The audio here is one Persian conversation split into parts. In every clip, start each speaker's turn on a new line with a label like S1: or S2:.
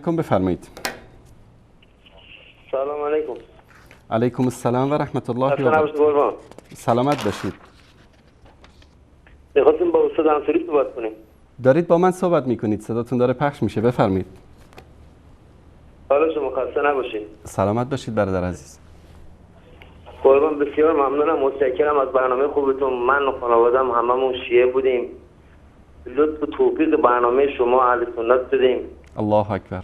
S1: علیکم، بفرمایید.
S2: سلام علیکم.
S1: علیکم السلام و رحمت الله و برکاته. سلامت باشید.
S2: می‌خواستیم با استاد انصاری صحبت کنیم.
S1: دارید با من صحبت میکنید، صداتون داره پخش میشه، بفرمایید.
S2: حالا شما خسته نباشید.
S1: سلامت باشید برادر عزیز.
S2: قربان، بسیار ممنونم، متشکرم از برنامه خوبتون. من و خانواده‌ام هممون شیعه بودیم. لطف و توفیق برنامه شما اهل سنت شدیم.
S1: الله اکبر.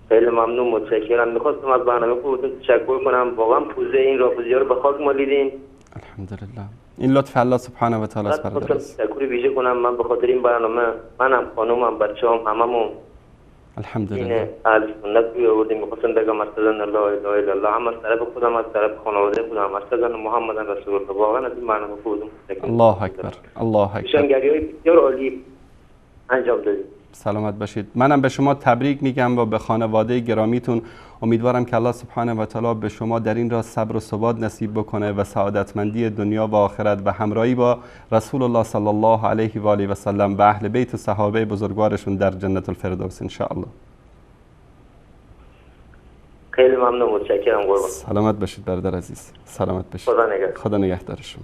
S2: خیلی ممنون، متشکرم. میخواستم از برنامه خوبتون تشکر کنم. واقعا پوزه این رافضی‌ها رو به خاک مالیدین.
S1: الحمدلله. این لطف الله سبحانه و تعالی است برادر عزیز.
S2: تشکر ویژه کنم من به خاطر این برنامه. منم، خانومم، بچه‌ام، هممون
S1: الحمدلله.
S2: اهل سنت روی آوردیم. میخواستم بگم اشهد ان لا اله الا الله، هم از طرف خودم، از طرف خانواده خودم، اشهد ان محمد رسول الله. واقعا از این برنامه خوبتون
S1: الله اکبر. الله اکبر.
S2: نشانگری‌های بسیار عالی انجام دادید.
S1: سلامت باشید. منم به شما تبریک میگم و به خانواده گرامیتون. امیدوارم که الله سبحانه و تعالی به شما در این راه صبر و ثبات نصیب بکنه و سعادتمندی دنیا و آخرت و همراهی با رسول الله صلی الله علیه و آله و سلم و اهل بیت و صحابه بزرگوارشون در جنت الفردوس ان شاء الله.
S2: خیلی ممنون، متشکرم قربان.
S1: سلامت باشید برادر عزیز. سلامت باشید.
S2: خدا نگهدار.
S1: خدا نگهدار شما.